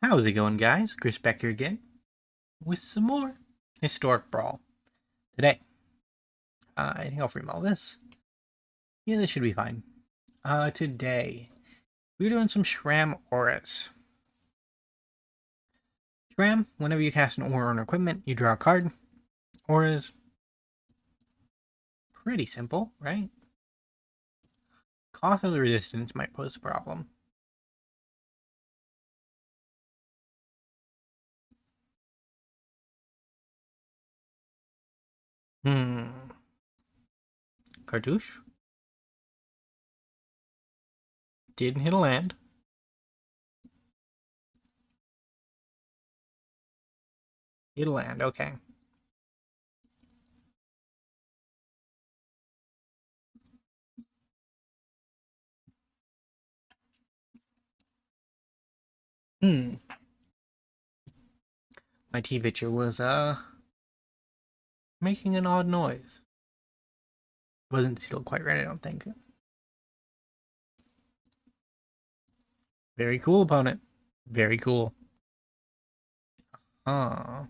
How's it going, guys? Chris back here again with some more Historic Brawl. Today, I think I'll frame all this. Yeah, this should be fine. Today, we're doing some Sram auras. Sram, whenever you cast an aura on equipment, you draw a card. Auras, pretty simple, right? Cost of the resistance might pose a problem. Cartouche. Didn't hit a land. Hit a land, okay. My T-Pitcher was, making an odd noise. Wasn't sealed quite right, I don't think. Very cool, opponent. Very cool. Oh.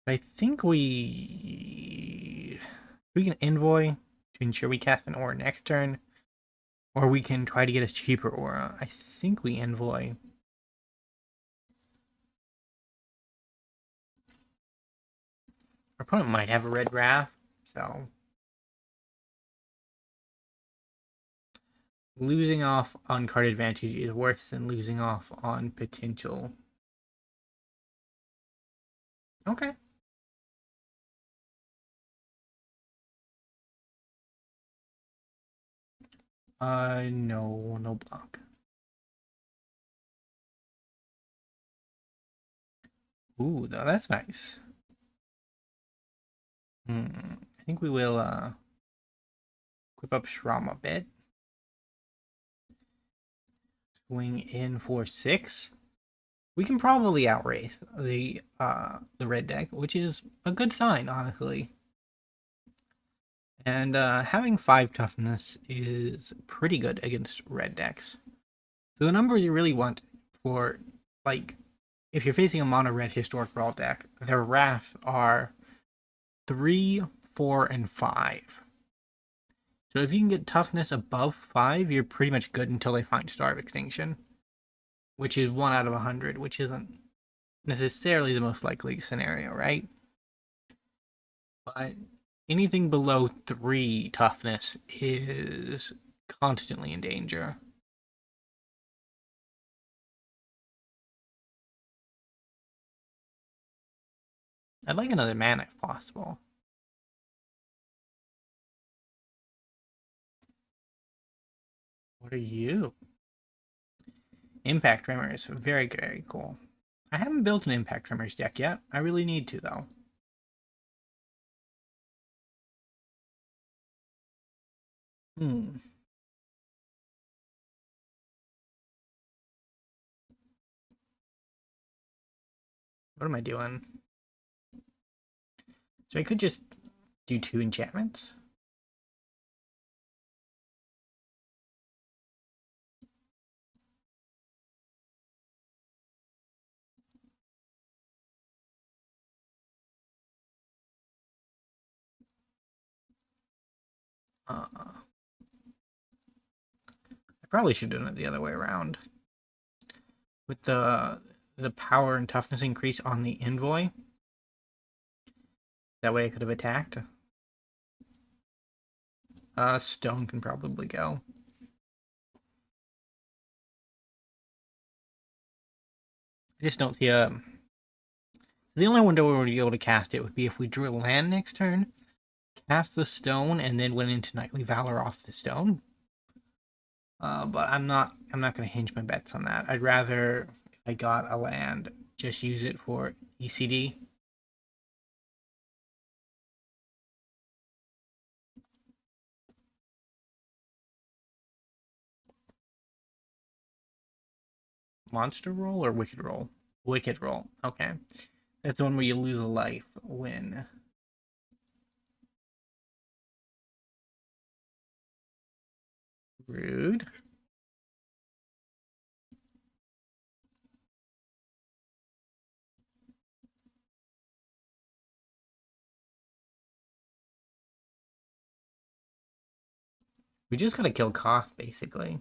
I think we can envoy to ensure we cast an aura next turn, or we can try to get a cheaper aura. I think we envoy. Our opponent might have a red wrath, so losing off on card advantage is worse than losing off on potential. Okay. No block. Ooh, that's nice. I think we will equip up Sram a bit. Swing in for 6. We can probably outrace the red deck, which is a good sign, honestly. And having 5 toughness is pretty good against red decks. So the numbers you really want for, like, if you're facing a mono red historic brawl deck, their wrath are 3, 4, and 5. So if you can get toughness above 5, you're pretty much good until they find Star of Extinction, which is 1 out of 100, which isn't necessarily the most likely scenario, right? But anything below 3 toughness is constantly in danger. I'd like another mana if possible. What are you? Impact Tremors, very, very cool. I haven't built an Impact Tremors deck yet. I really need to, though. What am I doing? So I could just do 2 enchantments. I probably should have done it the other way around. With the power and toughness increase on the envoy. That way I could have attacked. Stone can probably go. I just don't see a... The only window we would be able to cast it would be if we drew a land next turn, cast the stone, and then went into Knightly Valor off the stone. But I'm not going to hinge my bets on that. I'd rather, if I got a land, just use it for ECD. Monster roll or wicked roll? Wicked roll. Okay. That's the one where you lose a life when... Rude. We just gotta kill Koth, basically.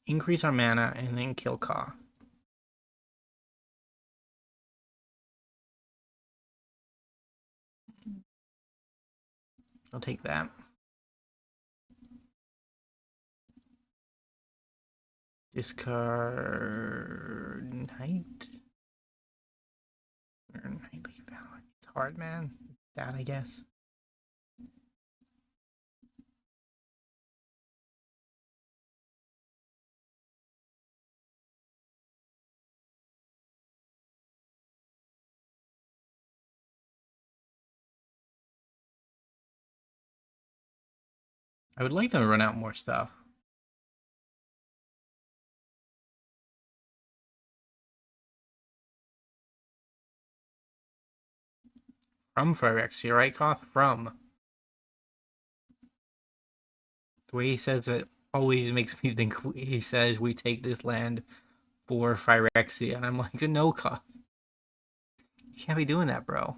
Increase our mana and then kill Koth. I'll take that. Discard Knight. Or Knightly Valor. It's hard, man. That, I guess. I would like them to run out more stuff. From Phyrexia, right, Koth? From. The way he says it always makes me think he says we take this land for Phyrexia. And I'm like, no, Koth. You can't be doing that, bro.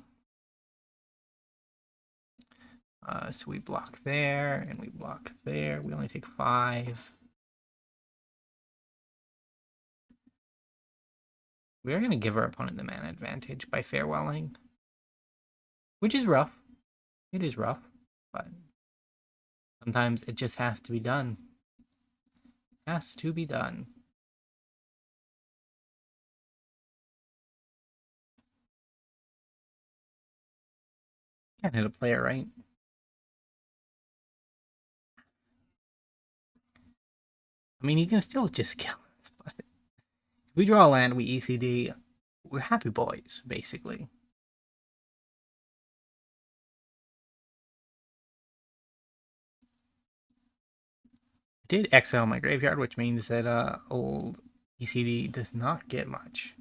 So we block there, and we block there. We only take 5. We are going to give our opponent the mana advantage by farewelling. Which is rough. It is rough, but sometimes it just has to be done. Has to be done. Can't hit a player, right? I mean, he can still just kill us, but if we draw a land, we ECD, we're happy boys, basically. I did exile my graveyard, which means that old ECD does not get much.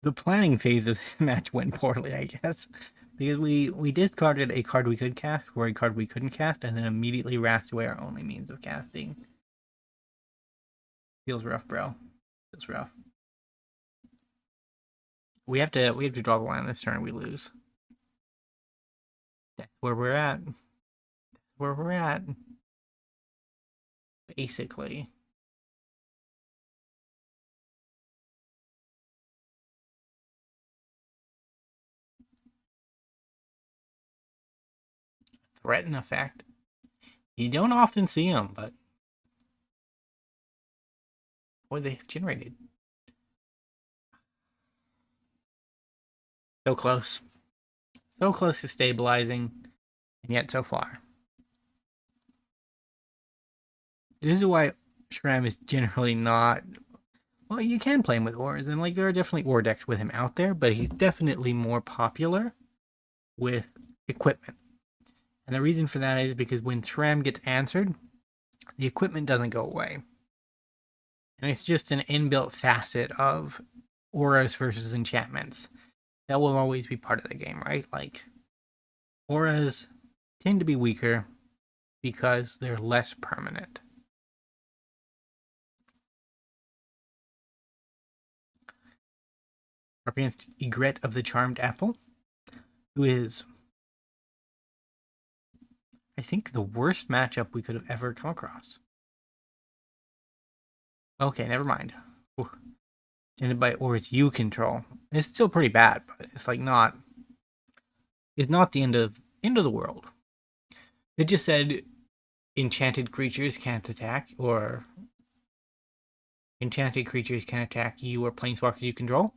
The planning phase of this match went poorly, I guess, because we discarded a card we could cast for a card we couldn't cast, and then immediately wrapped away our only means of casting. Feels rough, bro. Feels rough. We have to draw the line this turn. We lose. That's where we're at. That's where we're at. Basically. Threaten effect. You don't often see them, but boy, they've generated. So close. So close to stabilizing, and yet so far. This is why Sram is generally not. Well, you can play him with ores, and like there are definitely ore decks with him out there, but he's definitely more popular with equipment. And the reason for that is because when Sram gets answered, the equipment doesn't go away. And it's just an inbuilt facet of auras versus enchantments. That will always be part of the game, right? Like, auras tend to be weaker because they're less permanent. Up against Egret of the Charmed Apple, who is, I think, the worst matchup we could have ever come across. Okay, never mind. Ended by auras you control. It's still pretty bad, but it's like not. It's not the end of the world. It just said enchanted creatures can't attack, or enchanted creatures can attack you or planeswalkers you control.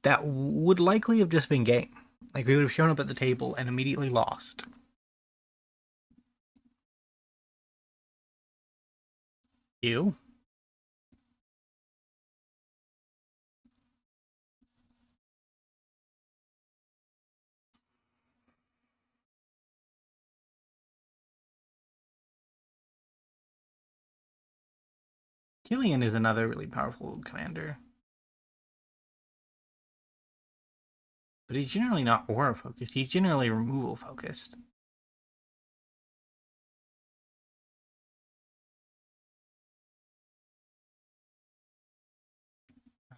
That would likely have just been game. Like, we would have shown up at the table and immediately lost. You? Killian is another really powerful commander. But he's generally not aura focused. He's generally removal focused.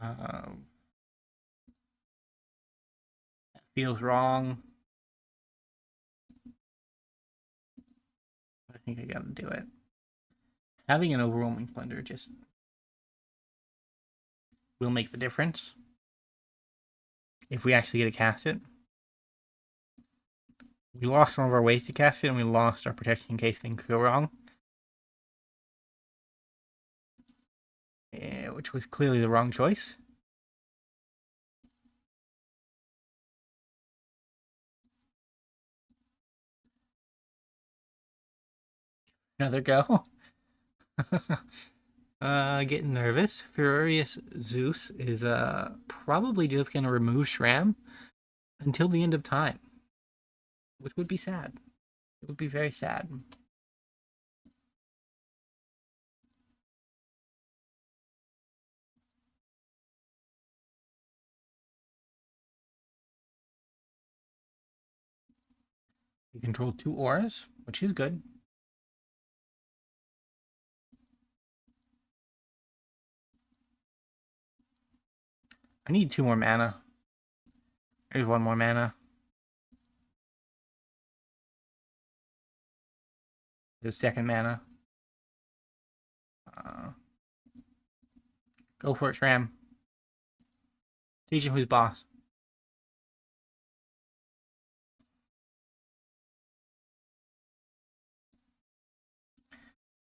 That feels wrong. I think I gotta do it. Having an overwhelming splendor just will make the difference. If we actually get to cast it. We lost one of our ways to cast it, and we lost our protection in case things go wrong. Which was clearly the wrong choice. Another go. Getting nervous. Furious Zeus is probably just gonna remove Sram until the end of time, which would be sad. It would be very sad. We control 2 auras, which is good. I need 2 more mana. There's 1 more mana. There's 2nd mana. Go for it, Sram. Teach him who's boss.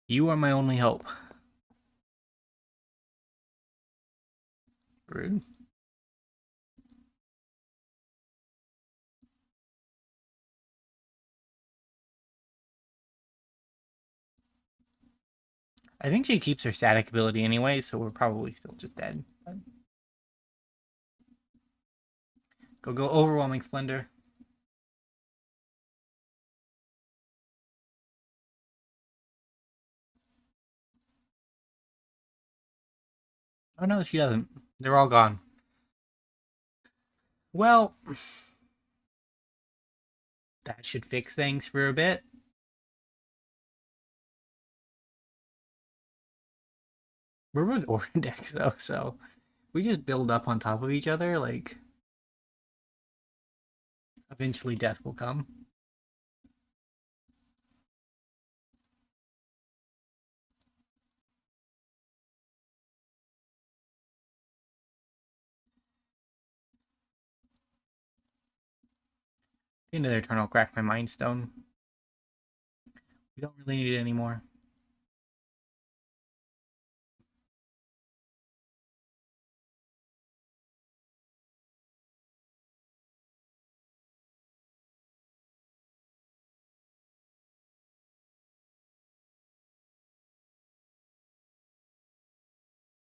You are my only hope. Rude. I think she keeps her static ability anyway, so we're probably still just dead. Go overwhelming splendor. Oh no, she doesn't. They're all gone. Well, that should fix things for a bit. We're both Orphan decks though, so we just build up on top of each other, like eventually death will come. The end of their turn, I'll crack my Mind Stone. We don't really need it anymore.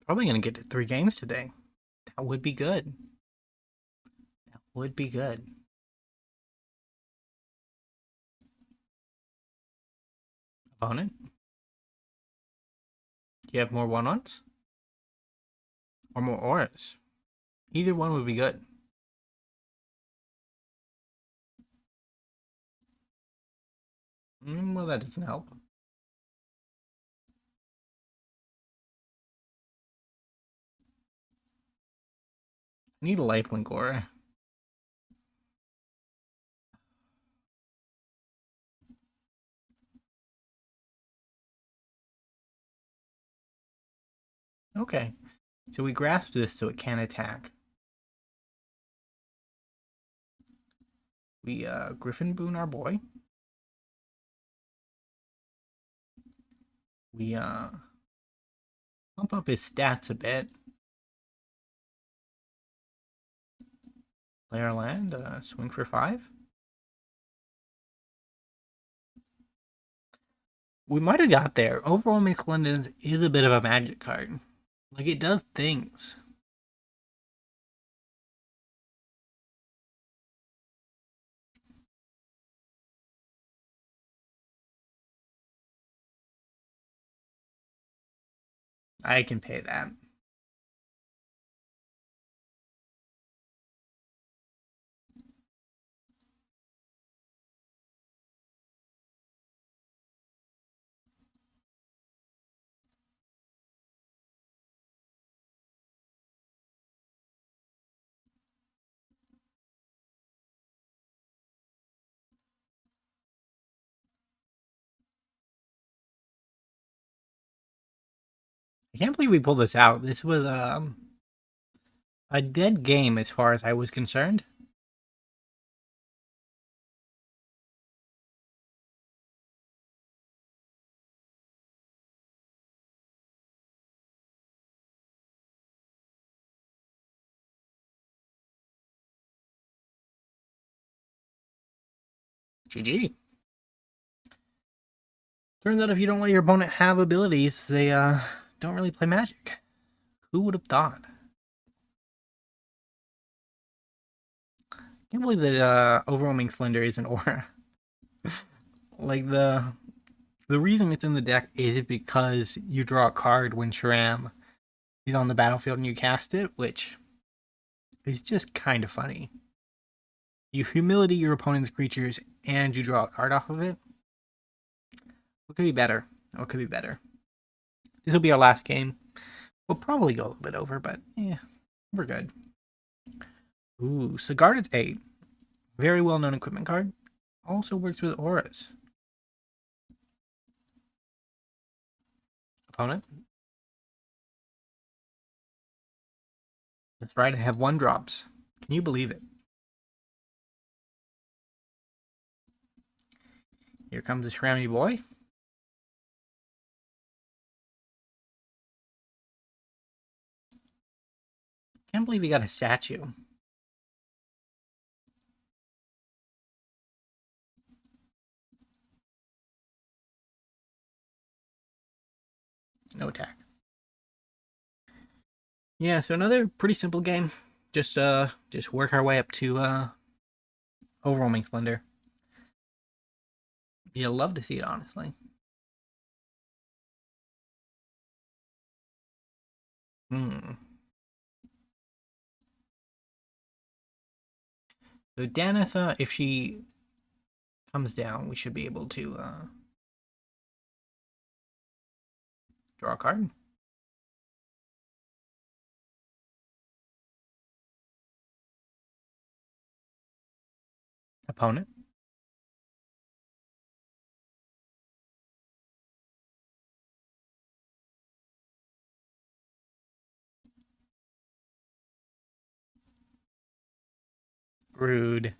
Probably gonna get to 3 games today. That would be good. That would be good. Opponent? Do you have more 1/1s? Or more auras? Either one would be good. Well, that doesn't help. I need a lifelink aura. Okay. So we grasp this so it can attack. We Griffin Boon our boy. We pump up his stats a bit. Play our land, swing for 5. We might have got there. Overwhelming Splendor is a bit of a magic card. Like, it does things. I can pay that. I can't believe we pulled this out. This was a dead game as far as I was concerned. GG. Turns out if you don't let your opponent have abilities, they don't really play Magic. Who would have thought? Can't believe that Overwhelming Splendor is an aura. Like the reason it's in the deck is because you draw a card when Sram is on the battlefield and you cast it, which is just kind of funny. You humility your opponent's creatures and you draw a card off of it. What could be better? What could be better? This will be our last game. We'll probably go a little bit over, but yeah, we're good. Ooh, Sigarda's 8. Very well known equipment card. Also works with auras. Opponent. That's right, I have 1 drops. Can you believe it? Here comes the Shrammy boy. Can't believe he got a statue. No attack. Yeah, so another pretty simple game. Just work our way up to Overwhelming Splendor. You'll love to see it, honestly. So Danitha, if she comes down, we should be able to draw a card. Opponent. Rude.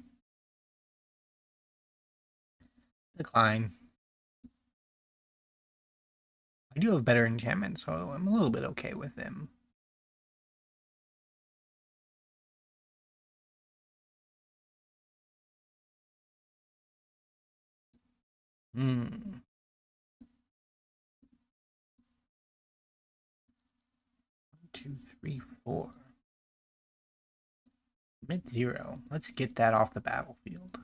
Decline. I do have better enchantment, so I'm a little bit okay with them. Hmm. 2, 3, 4. Mid-0. Let's get that off the battlefield.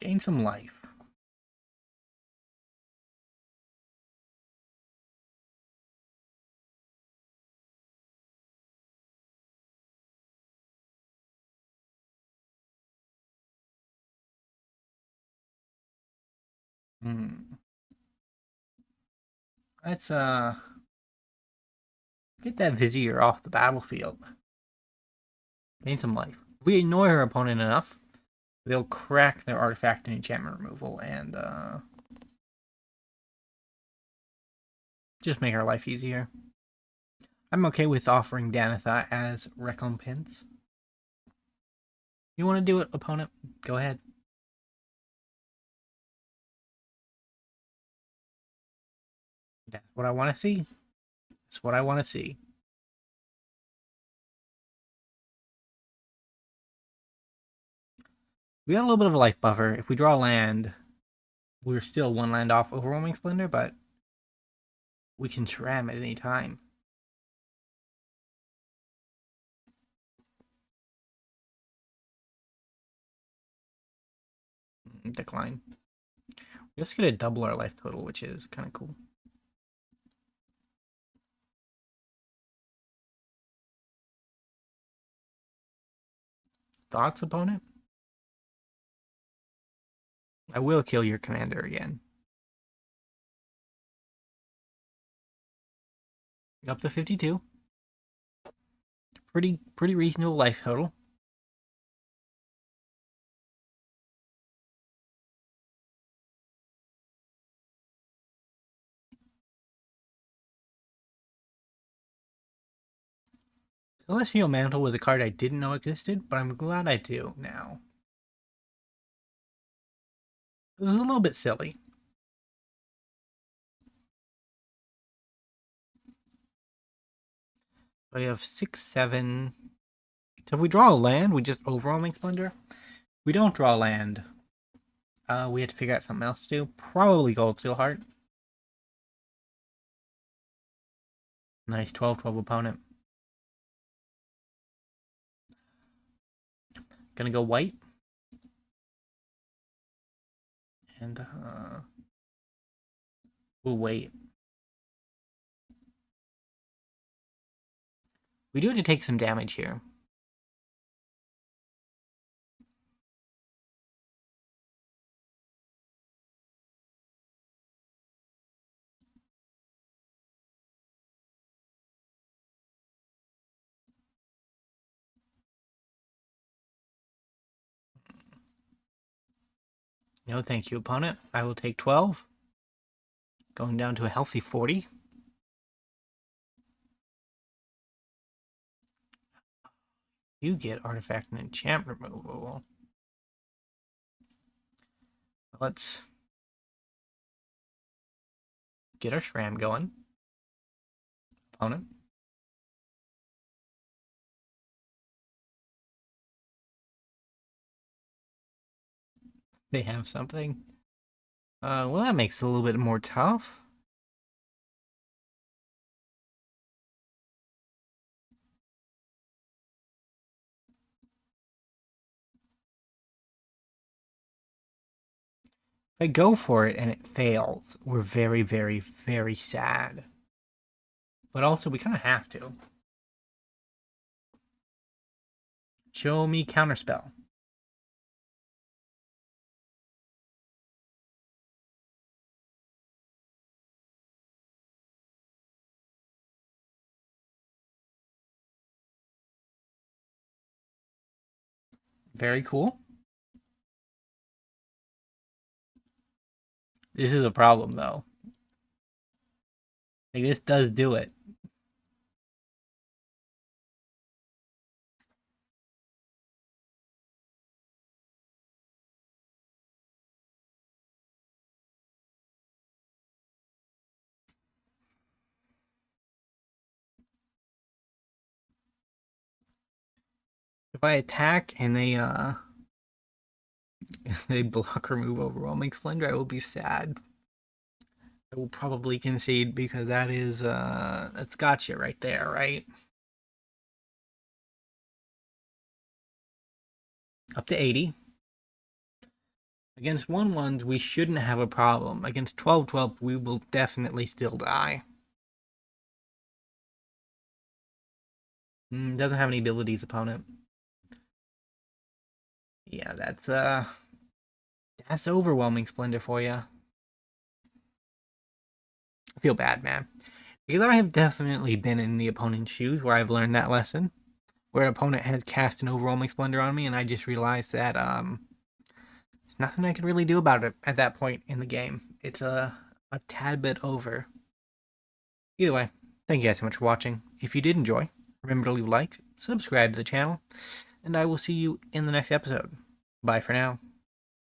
Gain some life. Hmm. Let's get that Vizier off the battlefield. Gain some life. If we annoy our opponent enough, they'll crack their artifact and enchantment removal and just make our life easier. I'm okay with offering Danitha as recompense. You want to do it, opponent? Go ahead. That's what I want to see. That's what I want to see. We got a little bit of a life buffer. If we draw land, we're still 1 land off Overwhelming Splendor, but we can Shram at any time. Decline. Just gonna double our life total, which is kind of cool. Thoughts, opponent? I will kill your commander again. Up to 52. Pretty reasonable life total. Celestial Mantle was a card I didn't know existed, but I'm glad I do now. It was a little bit silly. We have 6, 7. So if we draw a land, we just Overwhelming Splendor. We don't draw land. We have to figure out something else to do. Probably Coldsteel Heart. Nice 12-12 opponent. Gonna go white. And we'll wait. We do have to take some damage here. No, thank you, opponent. I will take 12. Going down to a healthy 40. You get artifact and enchant removal. Let's get our Sram going. Opponent. They have something. Well, that makes it a little bit more tough. If I go for it and it fails, we're very, very, very sad. But also, we kind of have to. Show me Counterspell. Very cool. This is a problem, though. Like, this does do it. If I attack and they they block or move Overwhelming Splendor, I will be sad. I will probably concede because that is that's gotcha right there, right? Up to 80. Against 1/1s, we shouldn't have a problem. Against 12/12, we will definitely still die. Doesn't have any abilities, opponent. Yeah, that's Overwhelming Splendor for you. I feel bad, man. Because I have definitely been in the opponent's shoes where I've learned that lesson. Where an opponent has cast an Overwhelming Splendor on me, and I just realized that there's nothing I can really do about it at that point in the game. It's a tad bit over. Either way, thank you guys so much for watching. If you did enjoy, remember to leave a like, subscribe to the channel, and I will see you in the next episode. Bye for now.